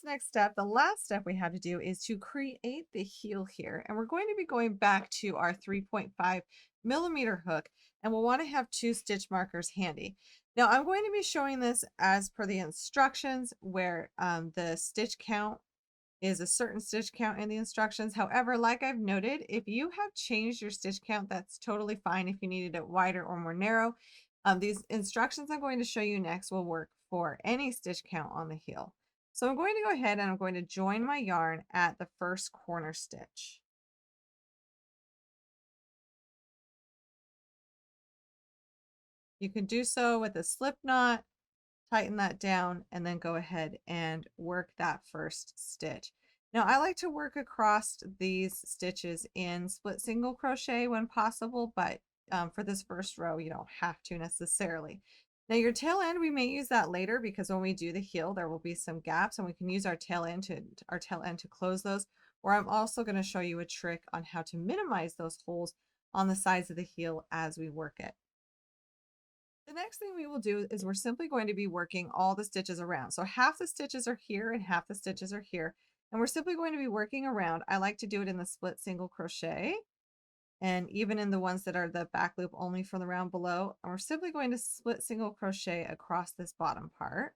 next step, the last step we have to do is to create the heel here. And we're going to be going back to our 3.5mm hook, and we'll want to have 2 stitch markers handy. Now I'm going to be showing this as per the instructions where the stitch count is a certain stitch count in the instructions. However, like I've noted, if you have changed your stitch count, that's totally fine if you needed it wider or more narrow. These instructions I'm going to show you next will work for any stitch count on the heel. So I'm going to go ahead and I'm going to join my yarn at the first corner stitch. You can do so with a slip knot, tighten that down, and then go ahead and work that first stitch. Now I like to work across these stitches in split single crochet when possible, but for this first row you don't have to necessarily. Now your tail end, we may use that later because when we do the heel there will be some gaps and we can use our tail end to close those. Or I'm also going to show you a trick on how to minimize those holes on the sides of the heel as we work it. The next thing we will do is we're simply going to be working all the stitches around. So half the stitches are here and half the stitches are here. And we're simply going to be working around. I like to do it in the split single crochet and even in the ones that are the back loop only from the round below. And we're simply going to split single crochet across this bottom part.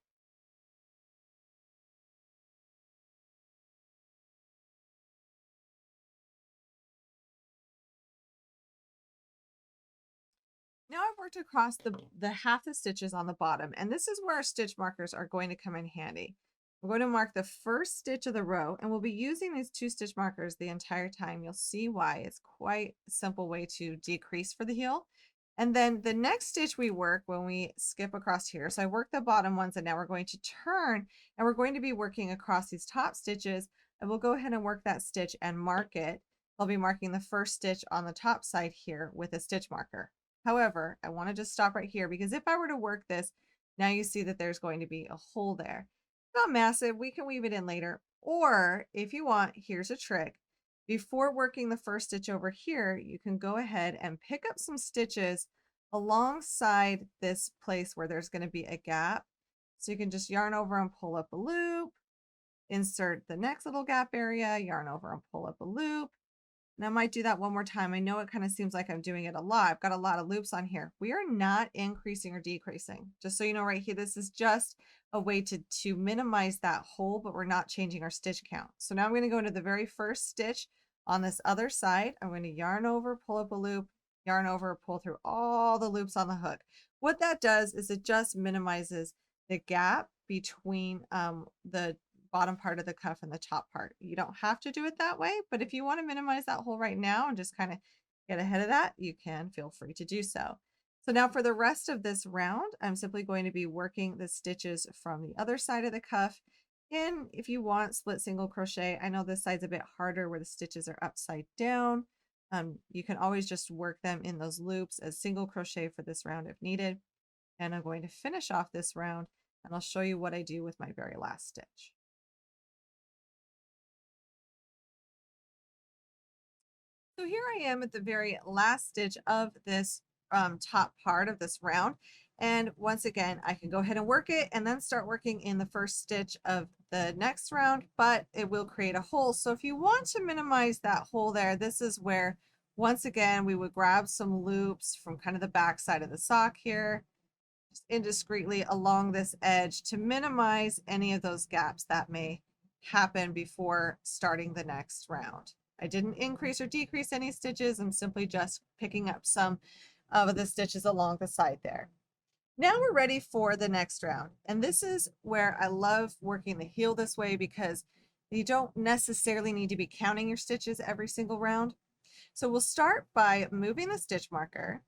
Now I've worked across the half the stitches on the bottom, and this is where our stitch markers are going to come in handy. We're going to mark the first stitch of the row, and we'll be using these 2 stitch markers the entire time. You'll see why. It's quite a simple way to decrease for the heel. And then the next stitch we work when we skip across here. So I worked the bottom ones, and now we're going to turn, and we're going to be working across these top stitches. And we'll go ahead and work that stitch and mark it. I'll be marking the first stitch on the top side here with a stitch marker. However, I want to just stop right here because if I were to work this, now you see that there's going to be a hole there. Not massive, we can weave it in later. Or if you want, here's a trick. Before working the first stitch over here, you can go ahead and pick up some stitches alongside this place where there's going to be a gap. So you can just yarn over and pull up a loop, insert the next little gap area, yarn over and pull up a loop. And I might do that one more time. I know it kind of seems like I'm doing it a lot. I've got a lot of loops on here. We are not increasing or decreasing. Just so you know right here, this is just a way to minimize that hole, but we're not changing our stitch count. So now I'm going to go into the very first stitch on this other side. I'm going to yarn over, pull up a loop, yarn over, pull through all the loops on the hook. What that does is it just minimizes the gap between the bottom part of the cuff and the top part. You don't have to do it that way, but if you want to minimize that hole right now and just kind of get ahead of that, you can feel free to do so. So now for the rest of this round, I'm simply going to be working the stitches from the other side of the cuff. And if you want split single crochet, I know this side's a bit harder where the stitches are upside down. You can always just work them in those loops as single crochet for this round if needed. And I'm going to finish off this round and I'll show you what I do with my very last stitch. So here I am at the very last stitch of this top part of this round. And once again, I can go ahead and work it and then start working in the first stitch of the next round, but it will create a hole. So if you want to minimize that hole there, this is where, once again, we would grab some loops from kind of the back side of the sock here, just indiscreetly along this edge to minimize any of those gaps that may happen before starting the next round. I didn't increase or decrease any stitches. I'm simply just picking up some of the stitches along the side there. Now we're ready for the next round. And this is where I love working the heel this way because you don't necessarily need to be counting your stitches every single round. So we'll start by moving the stitch marker,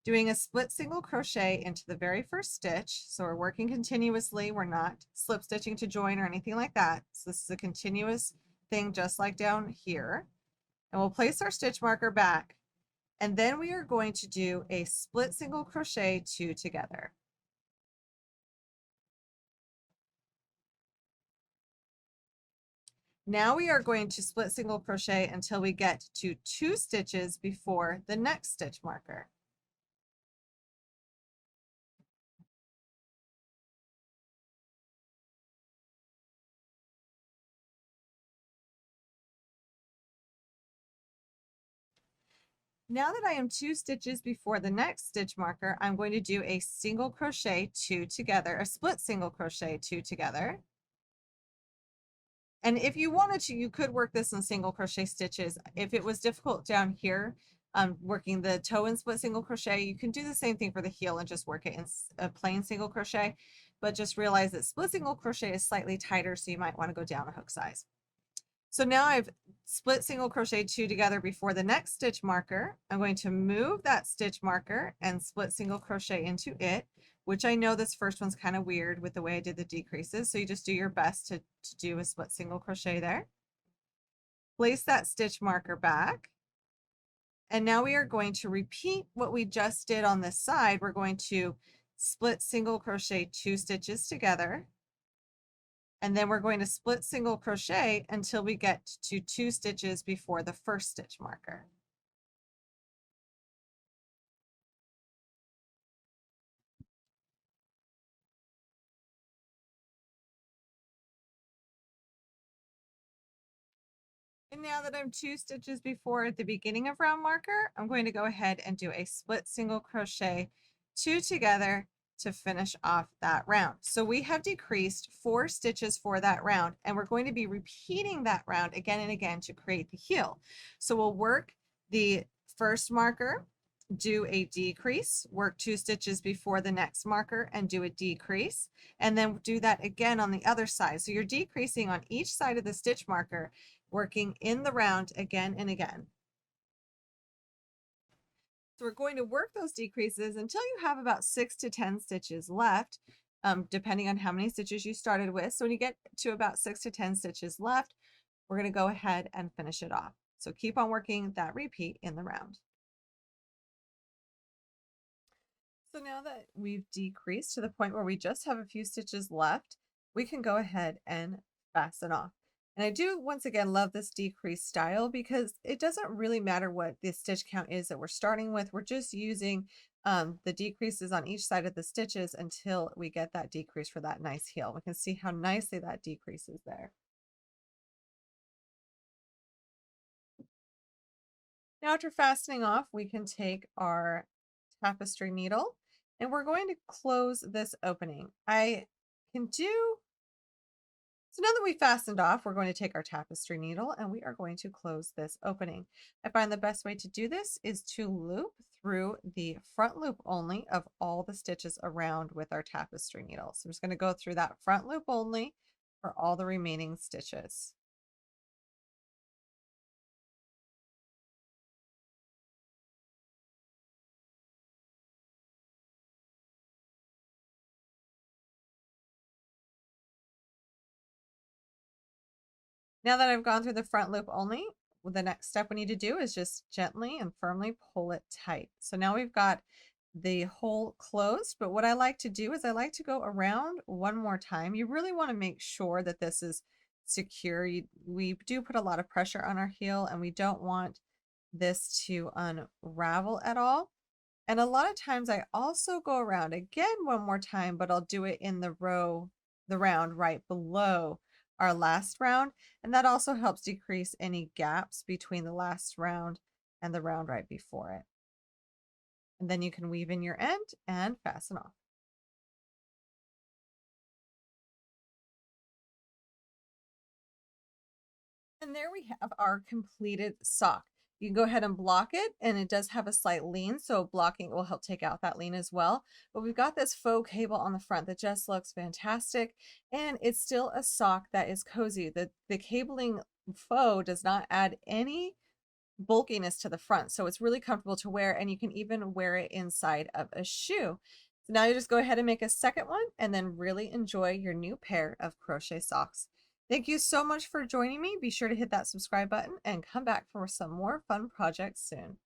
doing a split single crochet into the very first stitch. So we're working continuously. We're not slip stitching to join or anything like that. So this is a continuous thing just like down here. And we'll place our stitch marker back. And then we are going to do a split single crochet 2 together. Now we are going to split single crochet until we get to 2 stitches before the next stitch marker. Now that I am 2 stitches before the next stitch marker, I'm going to do a single crochet 2 together, a split single crochet 2 together. And if you wanted to, you could work this in single crochet stitches. If it was difficult down here, working the toe and split single crochet, you can do the same thing for the heel and just work it in a plain single crochet, but just realize that split single crochet is slightly tighter, so you might want to go down a hook size. So now I've split single crochet 2 together before the next stitch marker. I'm going to move that stitch marker and split single crochet into it, which I know this first one's kind of weird with the way I did the decreases. So you just do your best to do a split single crochet there. Place that stitch marker back. And now we are going to repeat what we just did on this side. We're going to split single crochet 2 stitches together. And then we're going to split single crochet until we get to 2 stitches before the first stitch marker. And now that I'm 2 stitches before the beginning of round marker, I'm going to go ahead and do a split single crochet 2 together to finish off that round. So we have decreased 4 stitches for that round, and we're going to be repeating that round again and again to create the heel. So we'll work the first marker, do a decrease, work 2 stitches before the next marker and do a decrease, and then do that again on the other side. So you're decreasing on each side of the stitch marker, working in the round again and again. So we're going to work those decreases until you have about 6 to 10 stitches left, depending on how many stitches you started with. So when you get to about 6 to 10 stitches left, we're going to go ahead and finish it off. So keep on working that repeat in the round. So now that we've decreased to the point where we just have a few stitches left, we can go ahead and fasten off. And I do, once again, love this decrease style because it doesn't really matter what the stitch count is that we're starting with. We're just using the decreases on each side of the stitches until we get that decrease for that nice heel. We can see how nicely that decreases there. Now after fastening off, we can take our tapestry needle and we're going to close this opening. So now that we fastened off, we're going to take our tapestry needle and we are going to close this opening. I find the best way to do this is to loop through the front loop only of all the stitches around with our tapestry needle. So I'm just going to go through that front loop only for all the remaining stitches. Now that I've gone through the front loop only, the next step we need to do is just gently and firmly pull it tight. So now we've got the hole closed, but what I like to do is I like to go around one more time. You really want to make sure that this is secure. We do put a lot of pressure on our heel and we don't want this to unravel at all. And a lot of times I also go around again one more time, but I'll do it in the round right below our last round. And that also helps decrease any gaps between the last round and the round right before it. And then you can weave in your end and fasten off. And there we have our completed sock. You can go ahead and block it, and it does have a slight lean, so blocking will help take out that lean as well. But we've got this faux cable on the front that just looks fantastic, and it's still a sock that is cozy. The cabling faux does not add any bulkiness to the front, so it's really comfortable to wear, and you can even wear it inside of a shoe. So now you just go ahead and make a second one, and then really enjoy your new pair of crochet socks. Thank you so much for joining me. Be sure to hit that subscribe button and come back for some more fun projects soon.